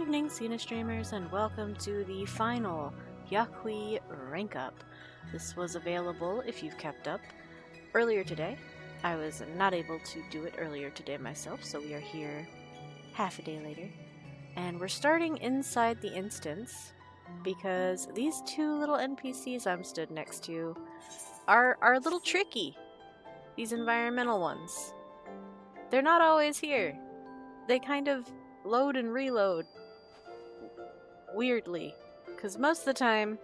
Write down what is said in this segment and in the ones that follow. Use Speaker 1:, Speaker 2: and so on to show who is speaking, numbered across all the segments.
Speaker 1: evening, Cena streamers, and welcome to the final Yok Huy rank up. This was available if you've kept up earlier today. I was not able to do it earlier today myself, so we are here half a day later. And we're starting inside the instance because these two little NPCs I'm stood next to are a little tricky. These environmental ones. They're not always here. They kind of load and reload weirdly, because most of the time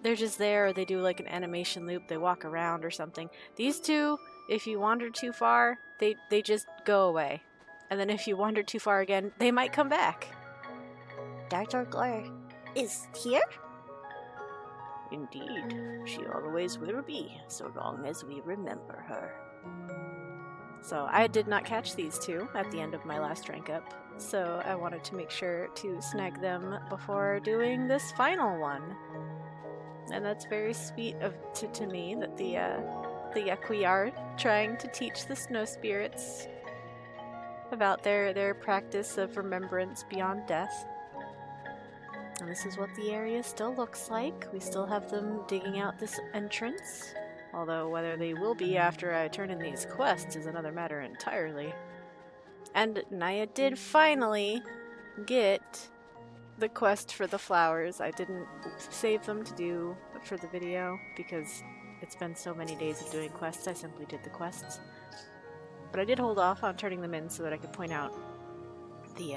Speaker 1: they're just there, or they do like an animation loop, they walk around or something. These two, if you wander too far, they just go away. And then if you wander too far again, they might come back.
Speaker 2: Zirgorteh is here?
Speaker 1: Indeed, she always will be, so long as we remember her. So I did not catch these two at the end of my last rank up, so I wanted to make sure to snag them before doing this final one. And that's very sweet to me that the Yok Huy are trying to teach the snow spirits about their practice of remembrance beyond death. And this is what the area still looks like. We still have them digging out this entrance. Although whether they will be after I turn in these quests is another matter entirely. And Naya did finally get the quest for the flowers. I didn't save them to do for the video because it's been so many days of doing quests, I simply did the quests. But I did hold off on turning them in so that I could point out the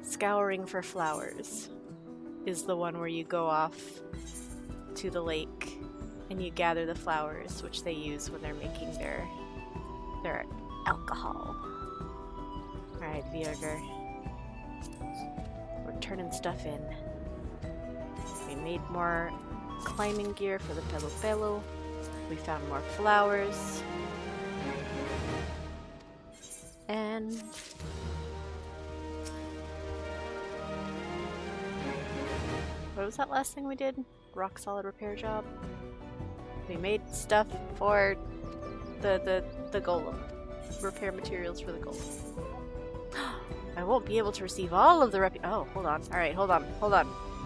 Speaker 1: Scouring for flowers is the one where you go off to the lake and you gather the flowers, which they use when they're making their alcohol. Alright, Viager. We're turning stuff in. We made more climbing gear for the Pelo. We found more flowers. And what was that last thing we did? Rock solid repair job? We made stuff for the golem. Repair materials for the golem. I won't be able to receive all of the oh, hold on. Alright, hold on.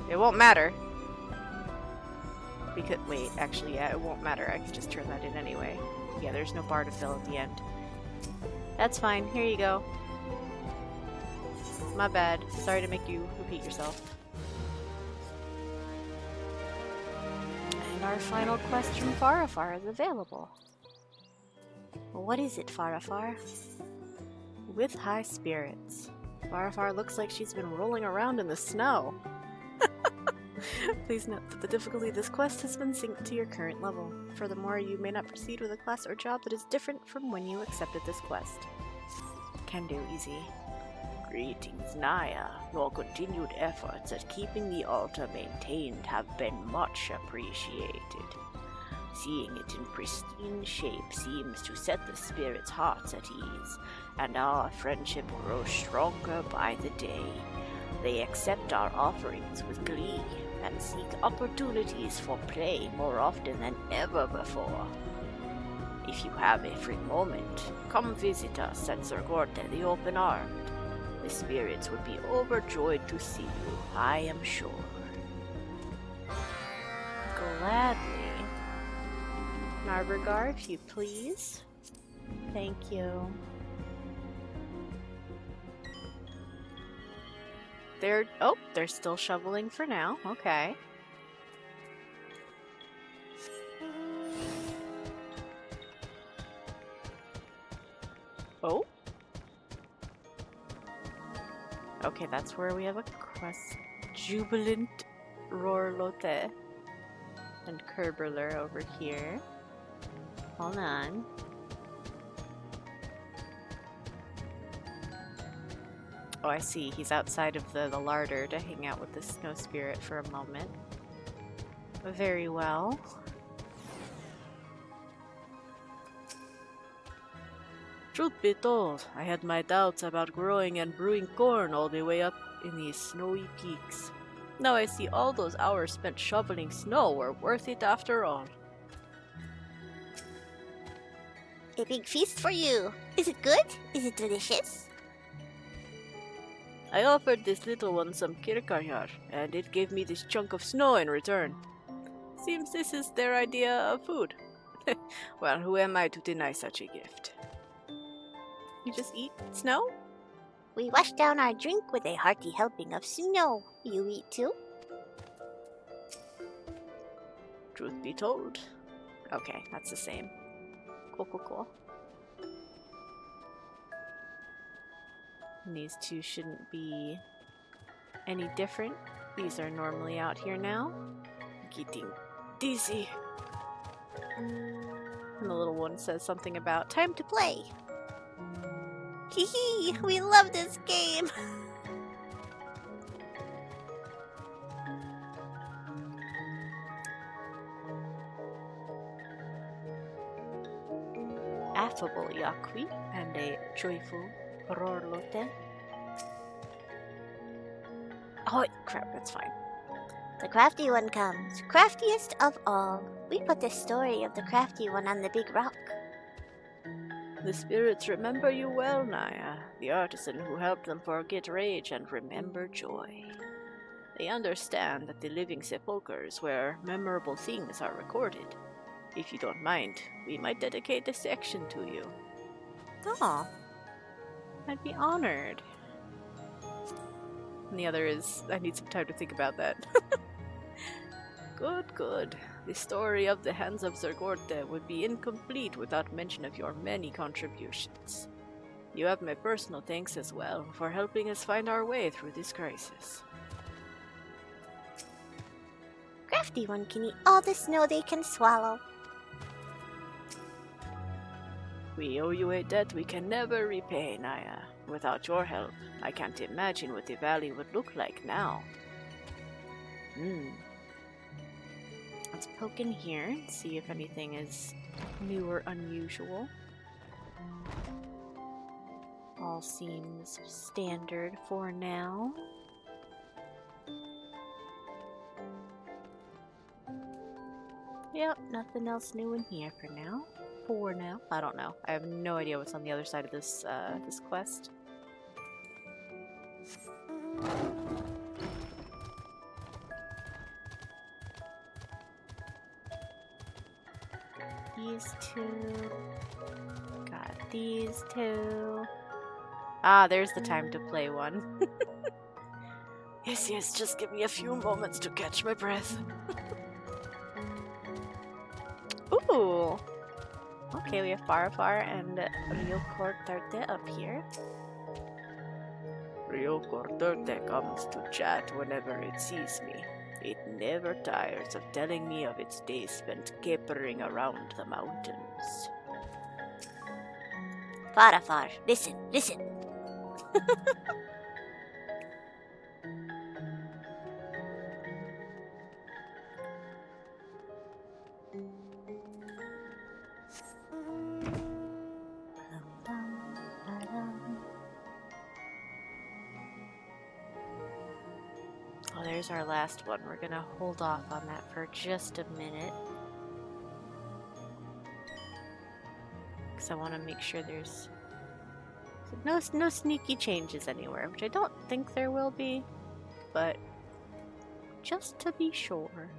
Speaker 1: It won't matter. Because, wait, actually, yeah, it won't matter. I can just turn that in anyway. Yeah, there's no bar to fill at the end. That's fine. Here you go. My bad. Sorry to make you repeat yourself. Our final quest from Fahrafahr is available.
Speaker 2: What is it, Fahrafahr?
Speaker 1: With high spirits. Fahrafahr looks like she's been rolling around in the snow. Please note that the difficulty of this quest has been synced to your current level. Furthermore, you may not proceed with a class or job that is different from when you accepted this quest. Can do, easy.
Speaker 3: Greetings, Naya. Your continued efforts at keeping the altar maintained have been much appreciated. Seeing it in pristine shape seems to set the spirits' hearts at ease, and our friendship grows stronger by the day. They accept our offerings with glee and seek opportunities for play more often than ever before. If you have a free moment, come visit us at Zirgorteh the Open-Armed. The spirits would be overjoyed to see you, I am sure.
Speaker 1: Gladly. Narbergar, if you please. Thank you. They're still shoveling for now. Okay. Oh? Okay, that's where we have a quest. Jubilant Rorrlo and Kerberler over here. Hold on. Oh, I see. He's outside of the larder to hang out with the snow spirit for a moment. Very well.
Speaker 3: Truth be told, I had my doubts about growing and brewing corn all the way up in these snowy peaks. Now I see all those hours spent shoveling snow were worth it after all.
Speaker 2: A big feast for you. Is it good? Is it delicious?
Speaker 3: I offered this little one some kirkarjar, and it gave me this chunk of snow in return. Seems this is their idea of food. Well, who am I to deny such a gift?
Speaker 1: You just eat snow?
Speaker 2: We wash down our drink with a hearty helping of snow. You eat too?
Speaker 3: Truth be told.
Speaker 1: Okay, that's the same. Cool. And these two shouldn't be any different. These are normally out here now.
Speaker 3: Getting dizzy.
Speaker 1: And the little one says something about time to
Speaker 2: Play. Hee hee, we love this game.
Speaker 1: affable Yok Huy and a joyful Rorrlo. Oh, crap, that's fine.
Speaker 2: The crafty one comes, craftiest of all. We put the story of the crafty one on the big rock.
Speaker 3: The spirits remember you well, Naya, the artisan who helped them forget rage and remember joy. They understand that the living sepulchres where memorable things are recorded. If you don't mind, we might dedicate a section to you.
Speaker 1: Oh, I'd be honored. And the other is, I need some time to think about that.
Speaker 3: Good. The story of the Hands of Zirgorteh would be incomplete without mention of your many contributions. You have my personal thanks as well for helping us find our way through this crisis.
Speaker 2: Crafty one can eat all the snow they can swallow.
Speaker 3: We owe you a debt we can never repay, Naya. Without your help, I can't imagine what the valley would look like now.
Speaker 1: Let's poke in here and see if anything is new or unusual. All seems standard for now. Yep, nothing else new in here for now. I don't know. I have no idea what's on the other side of this this quest. These two. Got these two. Ah, there's the time to play one.
Speaker 3: Yes, just give me a few moments to catch my breath.
Speaker 1: Ooh! Okay, we have Fahrafahr and Zirgorteh up here.
Speaker 3: Zirgorteh comes to chat whenever it sees me. It never tires of telling me of its days spent capering around the mountains.
Speaker 2: Fahrafahr, listen.
Speaker 1: Oh, there's our last one. We're gonna hold off on that for just a minute. Because I want to make sure there's no sneaky changes anywhere, which I don't think there will be, but just to be sure.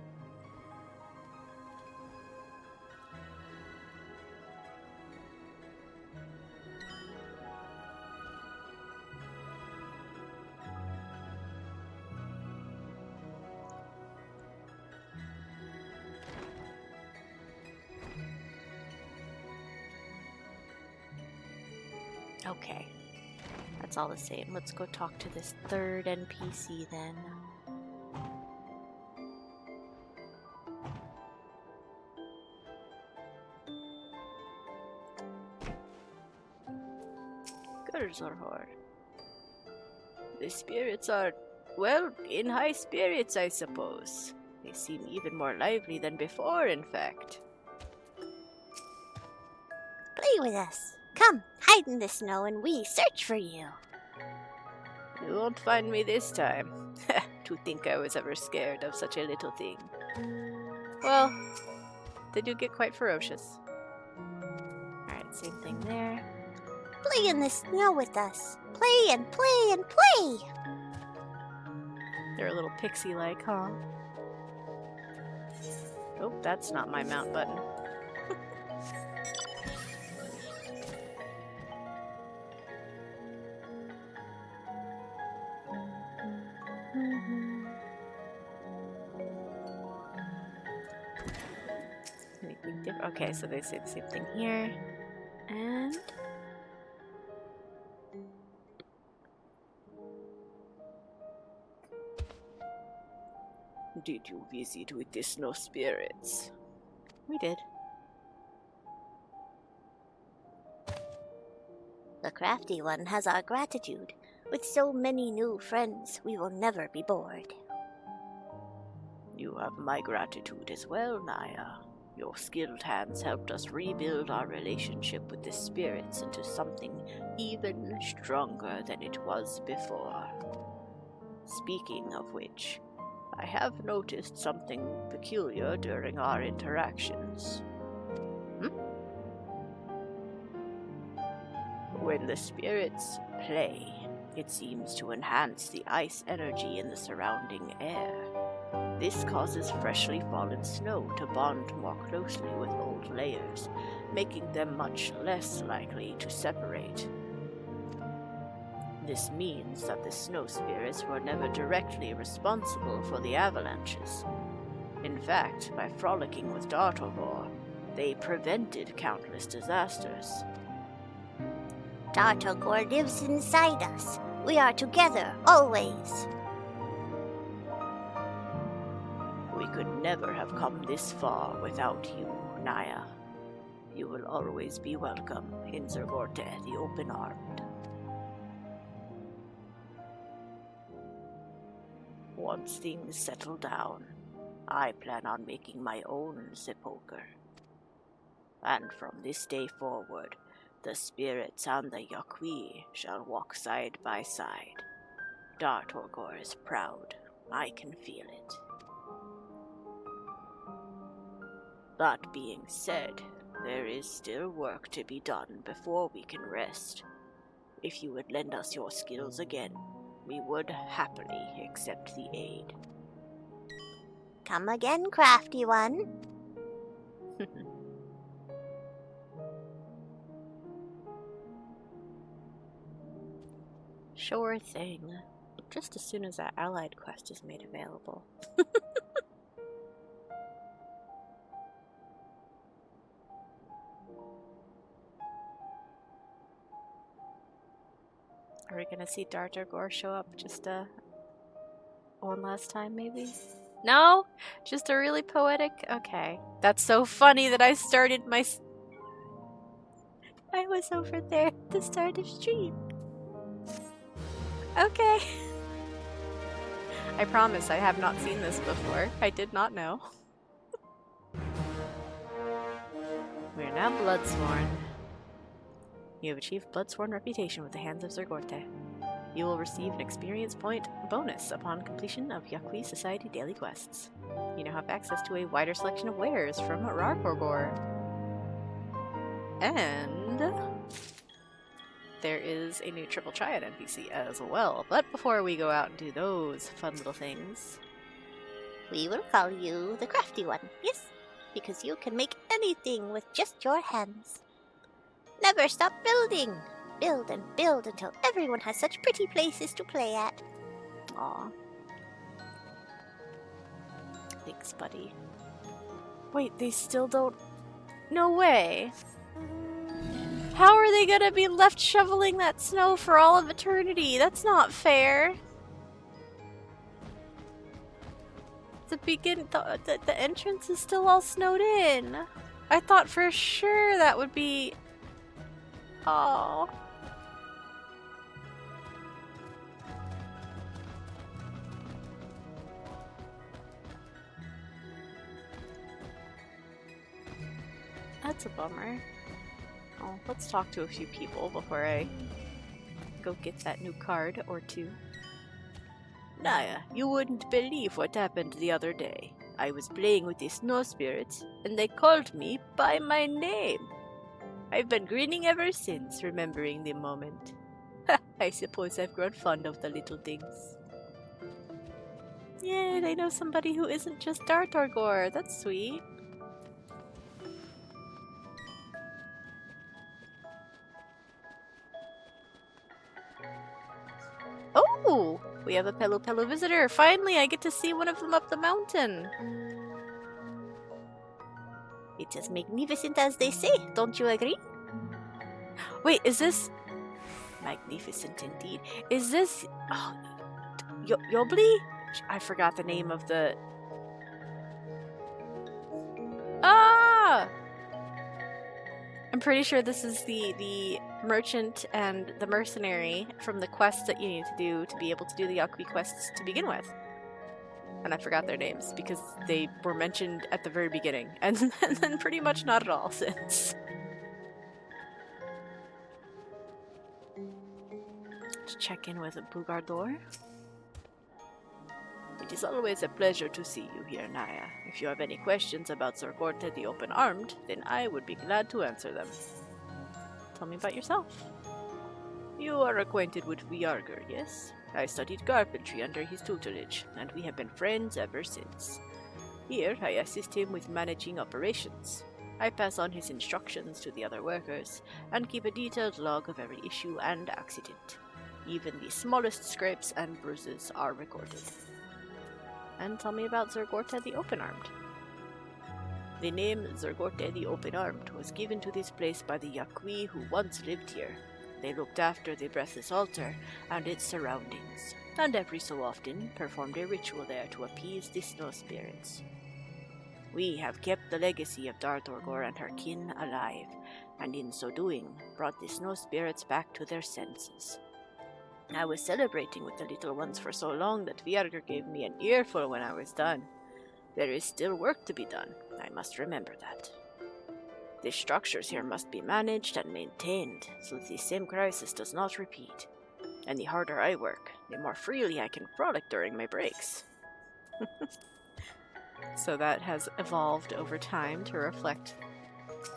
Speaker 1: Okay, that's all the same. Let's go talk to this third NPC then.
Speaker 3: Tokorzur. The spirits are, well, in high spirits, I suppose. They seem even more lively than before, in fact.
Speaker 2: Play with us. Come, hide in the snow and we search for you.
Speaker 3: You won't find me this time. To think I was ever scared of such a little thing.
Speaker 1: Well, they do get quite ferocious. Alright, same thing there.
Speaker 2: Play in the snow with us. Play and play and play.
Speaker 1: They're a little pixie-like, huh? Oh, that's not my mount button. Anything different? Okay, so they say the same thing here. And...
Speaker 3: Did you visit with the snow spirits?
Speaker 1: we did.
Speaker 2: The crafty one has our gratitude. With so many new friends, we will never be bored.
Speaker 3: You have my gratitude as well, Naya. Your skilled hands helped us rebuild our relationship with the spirits into something even stronger than it was before. Speaking of which, I have noticed something peculiar during our interactions. When the spirits play, it seems to enhance the ice energy in the surrounding air. This causes freshly fallen snow to bond more closely with old layers, making them much less likely to separate. This means that the snow spirits were never directly responsible for the avalanches. In fact, by frolicking with Tokorzur, they prevented countless disasters.
Speaker 2: Tokorzur lives inside us. We are together, always.
Speaker 3: We could never have come this far without you, Naya. You will always be welcome in Zirgorteh the Open-Armed. Once things settle down, I plan on making my own sepulcher. And from this day forward, the spirits and the Yok Huy shall walk side by side. Tokorzur is proud. I can feel it. That being said, there is still work to be done before we can rest. If you would lend us your skills again, we would happily accept the aid.
Speaker 2: Come again, crafty one.
Speaker 1: Sure thing. Just as soon as that allied quest is made available. Are we gonna see Tokorzur show up just one last time, maybe? No? Just a really poetic? Okay. That's so funny that I started my... I was over there at the start of stream. Okay. I promise I have not seen this before. I did not know. We are now Bloodsworn. You have achieved Bloodsworn reputation with the hands of Zirgorteh. You will receive an experience point bonus upon completion of Yok Huy Society daily quests. You now have access to a wider selection of wares from Rorrlo. And there is a new Triple Triad NPC as well. But before we go out and do those fun little things,
Speaker 2: We will call you the crafty one, yes? Because you can make anything with just your hands. Never stop building! Build and build until everyone has such pretty places to play at.
Speaker 1: aw. Thanks, buddy. Wait, they still don't... No way! How are they gonna be left shoveling that snow for all of eternity? That's not fair! The entrance is still all snowed in. I thought for sure that would be... Oh. That's a bummer. Oh, let's talk to a few people before I go get that new card or two.
Speaker 3: Naya, you wouldn't believe what happened the other day. I was playing with the snow spirits, and they called me by my name.
Speaker 1: I've been grinning ever since, remembering the moment. I suppose I've grown fond of the little things. Yay, they know somebody who isn't just Tokorzur. That's sweet. Oh! We have a Pelu visitor. Finally, I get to see one of them up the mountain.
Speaker 2: It's as magnificent as they say, don't you agree?
Speaker 1: Wait, is this... Magnificent indeed. Is this... Oh, Yobli? I forgot the name of the... Ah! I'm pretty sure this is the merchant and the mercenary from the quests that you need to do to be able to do the Yok Huy quests to begin with. And I forgot their names because they were mentioned at the very beginning, and then pretty much not at all since. To check in with Bloodsworn. It is always a pleasure to see you here, Naya. If you have any questions about Zirgorteh the Open-Armed, then I would be glad to answer them. Tell me about yourself. You are acquainted with Viarger, yes? I studied carpentry under his tutelage, and we have been friends ever since. Here, I assist him with managing operations. I pass on his instructions to the other workers, and keep a detailed log of every issue and accident. Even the smallest scrapes and bruises are recorded. And tell me about Zirgorteh the Open-Armed. The name Zirgorteh the Open-Armed was given to this place by the Yok Huy who once lived here. They looked after the Breathless Altar and its surroundings, and every so often performed a ritual there to appease the snow spirits. We have kept the legacy of Tokorzur and her kin alive, and in so doing, brought the snow spirits back to their senses. I was celebrating with the little ones for so long that Viarger gave me an earful when I was done. There is still work to be done, I must remember that. The structures here must be managed and maintained, so that the same crisis does not repeat. And the harder I work, the more freely I can frolic during my breaks. So that has evolved over time to reflect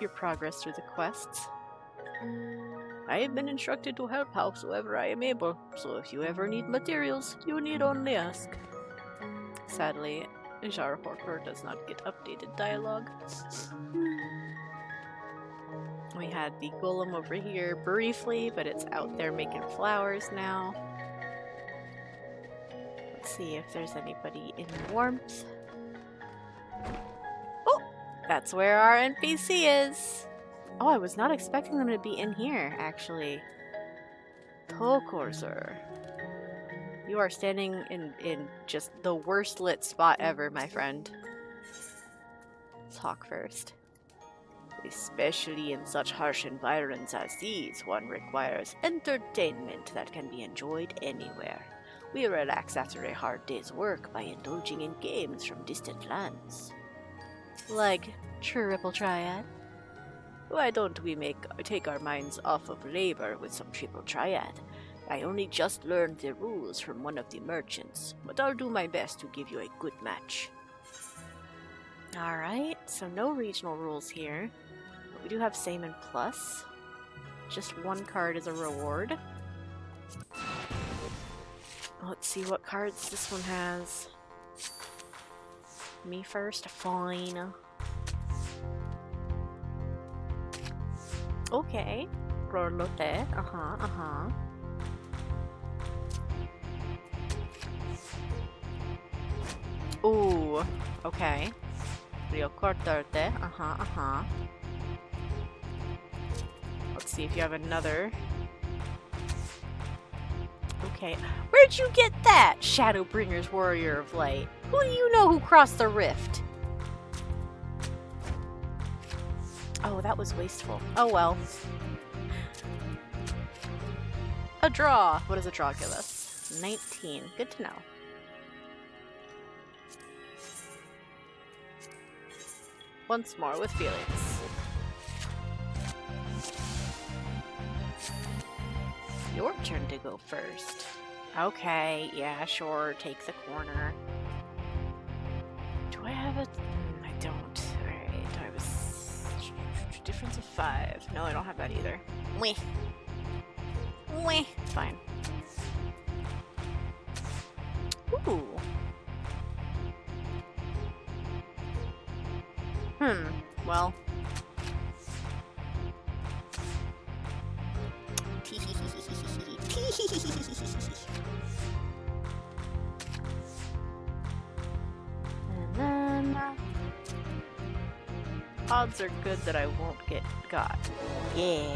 Speaker 1: your progress through the quests. I have been instructed to help howsoever I am able, so if you ever need materials, you need only ask. Sadly, Fahrafahr does not get updated dialogue. We had the golem over here briefly, but it's out there making flowers now. Let's see if there's anybody in warmth. Oh! That's where our NPC is! Oh, I was not expecting them to be in here, actually. Tokorzur. You are standing in just the worst lit spot ever, my friend. Talk first. Especially in such harsh environs as these, one requires entertainment that can be enjoyed anywhere. We relax after a hard day's work by indulging in games from distant lands. Like Triple Triad? Why don't we take our minds off of labor with some Triple Triad? I only just learned the rules from one of the merchants, but I'll do my best to give you a good match. Alright, so no regional rules here. But we do have Same and Plus. Just one card as a reward. Let's see what cards this one has. Me first? Fine. Okay. Rorrlo. Ooh. Okay. Zirgorteh. Let's see if you have another. Okay. Where'd you get that? Shadowbringer's Warrior of Light. Who do you know who crossed the rift? Oh, that was wasteful. Oh well. A draw. What does a draw give us? 19. Good to know. Once more with feelings. Your turn to go first. Okay, yeah, sure. Take the corner. Do I have a... I don't. Alright, I was... difference of 5. No, I don't have that either.
Speaker 2: Weh. Weh.
Speaker 1: Fine. Ooh. Well. And then odds are good that I won't get got.
Speaker 2: Yeah.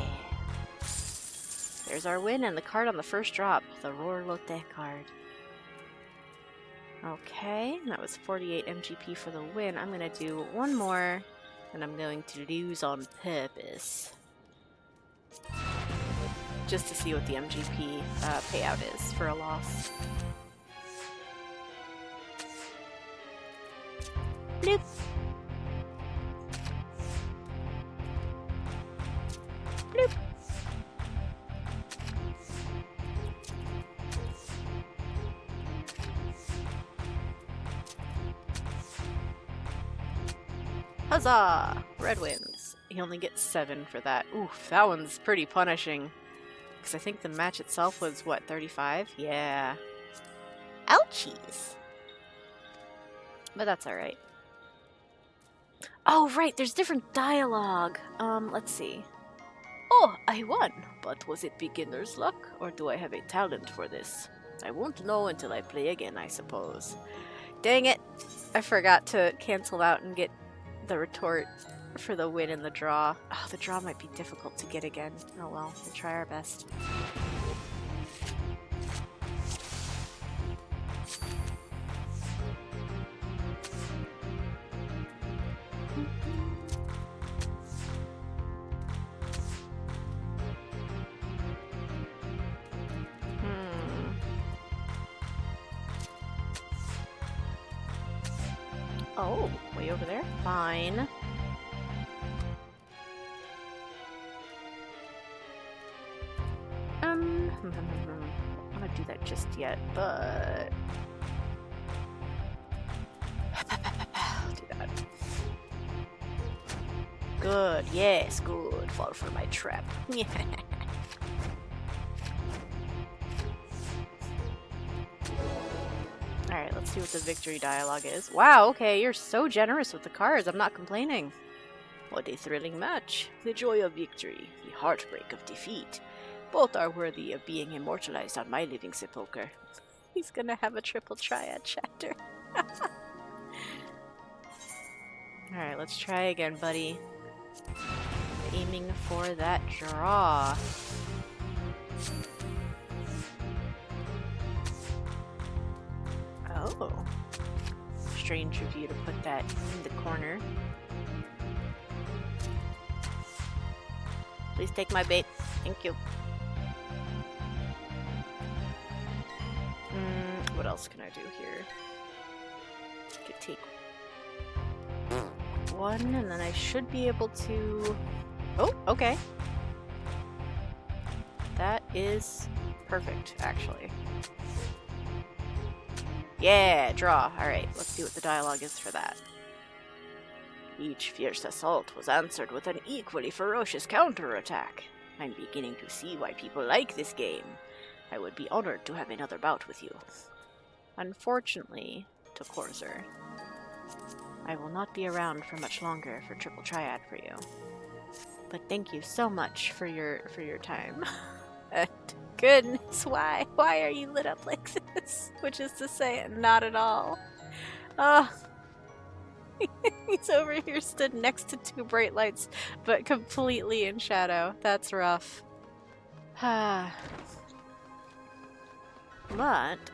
Speaker 1: There's our win and the card on the first drop, the Rorrlo card. Okay, that was 48 MGP for the win. I'm gonna do one more, and I'm going to lose on purpose. Just to see what the MGP payout is for a loss. Bloop. Bloop. Huzzah! Red wins. He only gets 7 for that. Oof, that one's pretty punishing. Because I think the match itself was, what, 35? Yeah.
Speaker 2: Ouchies.
Speaker 1: But that's alright. Oh, right, there's different dialogue. Let's see. Oh, I won! But was it beginner's luck, or do I have a talent for this? I won't know until I play again, I suppose. Dang it! I forgot to cancel out and get the retort for the win and the draw. Oh, the draw might be difficult to get again. Oh well, we'll try our best. Oh, way over there? Fine. I'm not gonna do that just yet, but I'll do that. Good, yes, good. Fall for my trap. Yeah. Alright, let's see what the victory dialogue is. Wow, okay, you're so generous with the cards. I'm not complaining. What a thrilling match. The joy of victory, the heartbreak of defeat. Both are worthy of being immortalized on my living sepulcher. He's gonna have a triple triad chapter. Alright, let's try again, buddy. Aiming for that draw. Oh. Strange of you to put that in the corner. Please take my bait. Thank you. What else can I do here? I could take one, and then I should be able to... Oh, okay. That is perfect, actually. Yeah, draw. Alright, let's see what the dialogue is for that. Each fierce assault was answered with an equally ferocious counterattack. I'm beginning to see why people like this game. I would be honored to have another bout with you. Unfortunately, Tokorzur, I will not be around for much longer for Triple Triad for you. But thank you so much for your time. Goodness, why? Why are you lit up like this? Which is to say, not at all. He's over here stood next to 2 bright lights, but completely in shadow. That's rough. But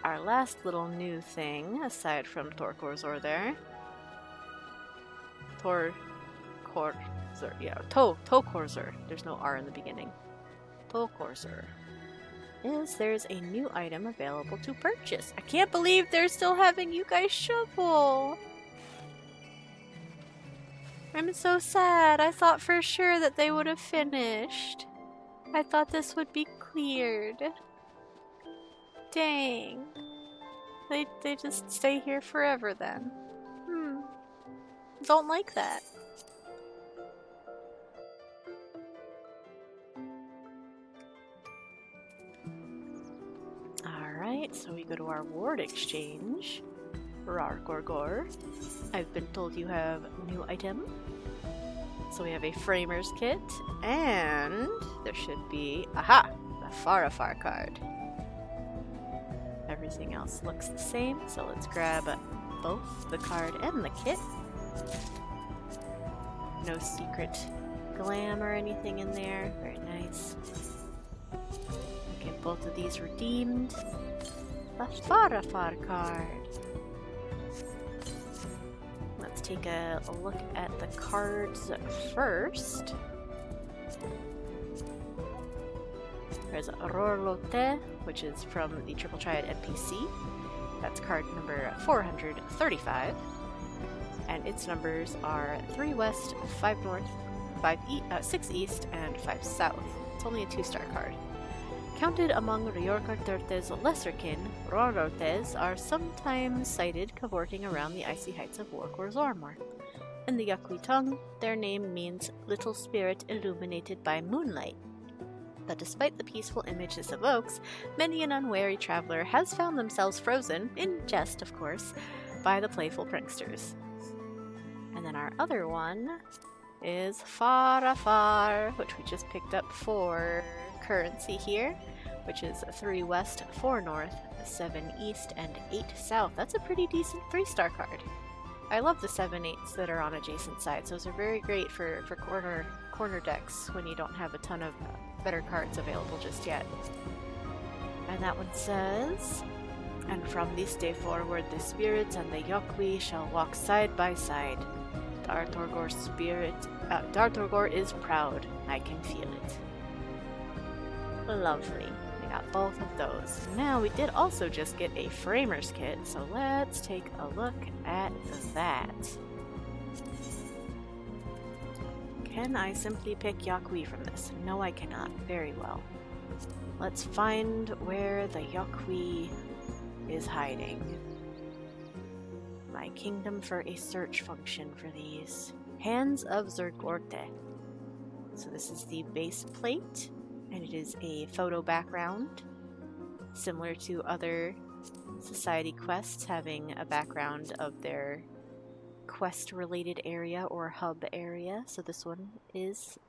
Speaker 1: our last little new thing, aside from Tokorzur there, Tokorzur. There's no R in the beginning. Tokorzur. There's a new item available to purchase. I can't believe they're still having you guys shovel. I'm so sad. I thought for sure that they would have finished. I thought this would be cleared. Dang. They just stay here forever then. Don't like that. So we go to our ward exchange. Rorrlo. I've been told you have a new item. So we have a framer's kit, and there should be, aha, the Fahrafahr card. Everything else looks the same, so let's grab both the card and the kit. No secret glam or anything in there. Very nice. Get both of these redeemed. The Fahrafahr card. Let's take a look at the cards first. There's Rorrlo, which is from the Triple Triad NPC. That's card number 435. And its numbers are 3 west, 5 north, 6 east, and 5 south. It's only a 2-star card. Counted among Zirgorteh's lesserkin, Rorrlotes are sometimes sighted cavorting around the icy heights of Tokorzur. In the Yok Huy tongue, their name means little spirit illuminated by moonlight. But despite the peaceful image this evokes, many an unwary traveler has found themselves frozen, in jest of course, by the playful pranksters. And then our other one is Fahrafahr, which we just picked up for currency here, which is 3 west, 4 north, 7 east, and 8 south. That's a pretty decent 3-star card. I love the 7/8s that are on adjacent sides. Those are very great for corner decks when you don't have a ton of better cards available just yet. And that one says, and from this day forward the spirits and the Yok Huy shall walk side by side. Tokorzur is proud. I can feel it. Lovely. We got both of those. Now we did also just get a framer's kit, so let's take a look at that. Can I simply pick Yok Huy from this? No, I cannot. Very well. Let's find where the Yok Huy is hiding. My kingdom for a search function for these. Hands of Zirgorteh. So this is the base plate, and it is a photo background, similar to other society quests having a background of their quest-related area or hub area. So this one is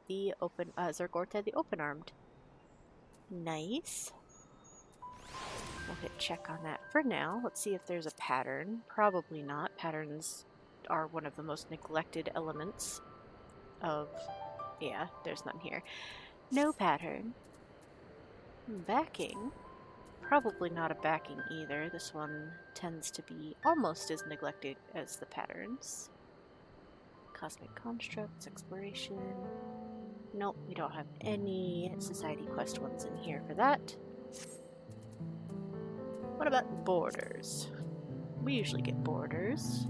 Speaker 1: the Zirgorteh, the open-armed. Nice. We'll hit check on that for now. Let's see if there's a pattern. Probably not. Patterns are one of the most neglected elements of... Yeah, there's none here. No pattern. Backing. Probably not a backing either. This one tends to be almost as neglected as the patterns. Cosmic constructs, exploration. Nope, we don't have any society quest ones in here for that. What about borders? We usually get borders.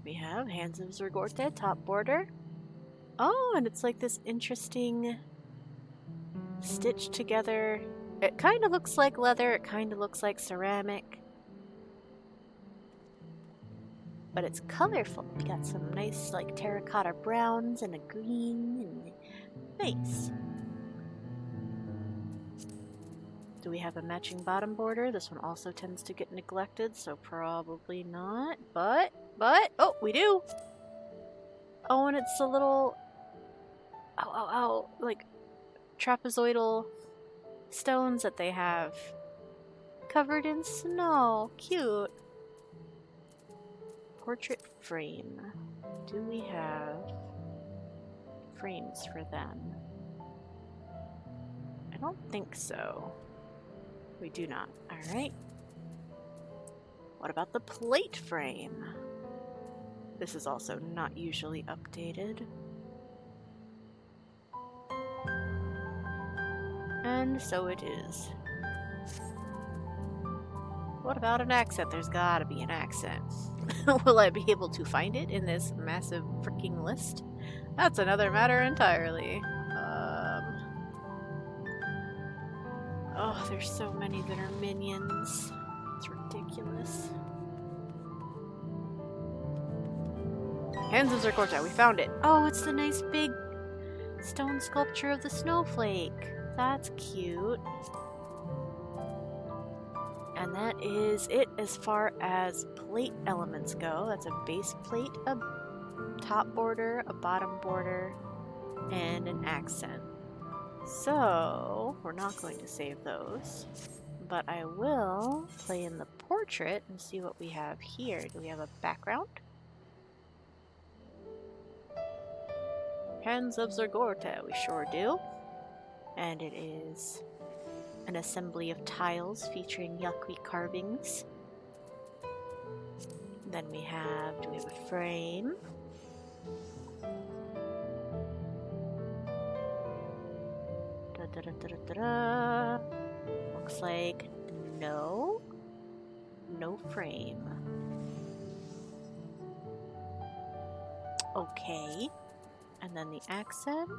Speaker 1: We have Hands of Zirgorteh, top border. Oh, and it's like this interesting stitched together. It kind of looks like leather, it kind of looks like ceramic. But it's colorful. We got some nice like terracotta browns and a green and nice. Do we have a matching bottom border? This one also tends to get neglected, so probably not. But, oh, we do! Oh, and it's a little, like trapezoidal stones that they have. Covered in snow. Cute. Portrait frame. Do we have frames for them? I don't think so. We do not. Alright. What about the plate frame? This is also not usually updated. And so it is. What about an accent? There's gotta be an accent. Will I be able to find it in this massive freaking list? That's another matter entirely. Oh, there's so many that are minions. It's ridiculous. Hands of Zirgorteh, we found it. Oh, it's the nice big stone sculpture of the snowflake. That's cute. And that is it as far as plate elements go. That's a base plate, a top border, a bottom border, and an accent. So, we're not going to save those. But I will play in the portrait and see what we have here. Do we have a background? Hands of Zirgorteh, we sure do. And it is an assembly of tiles featuring Yok Huy carvings. Then we have, do we have a frame? Da-da-da-da-da-da. Looks like no frame. Okay. And then the accent?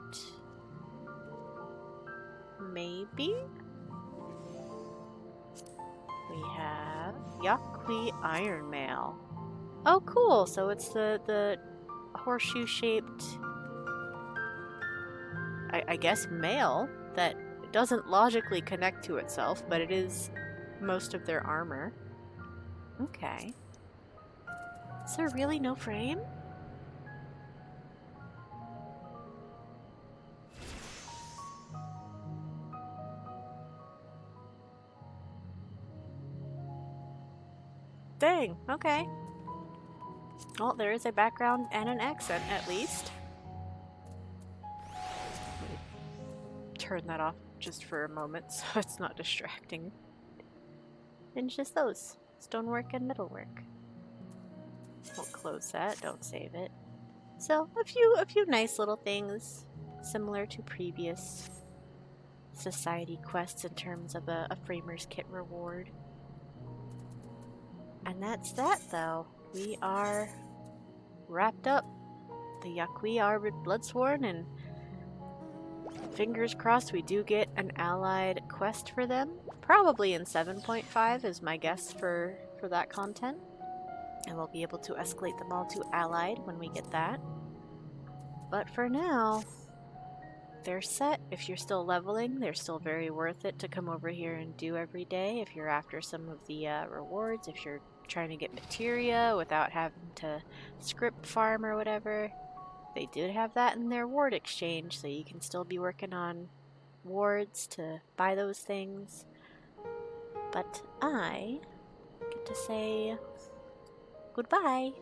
Speaker 1: Maybe? We have Yok Huy Iron Mail. Oh, cool! So it's the horseshoe-shaped, I guess, mail that doesn't logically connect to itself, but it is most of their armor. Okay. Is there really no frame? Dang, okay. Well, there is a background and an accent, at least. Let me turn that off just for a moment so it's not distracting. And just those. Stonework and metalwork. Won't close that, don't save it. So, a few nice little things, similar to previous society quests in terms of a framer's kit reward. And that's that, though. We are wrapped up. The Yok Huy are with Bloodsworn, and fingers crossed we do get an allied quest for them. Probably in 7.5 is my guess for that content. And we'll be able to escalate them all to allied when we get that. But for now, they're set. If you're still leveling, they're still very worth it to come over here and do every day. If you're after some of the rewards, if you're trying to get materia without having to script farm or whatever, they did have that in their ward exchange, so you can still be working on wards to buy those things. But I get to say goodbye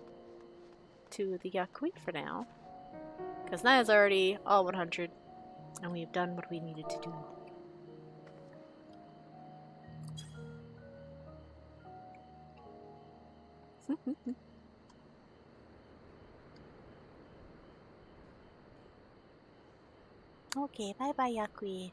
Speaker 1: to the Yok Huy for now, because Naya's already all 100, and we've done what we needed to do.
Speaker 2: Okay, bye-bye, Yok Huy.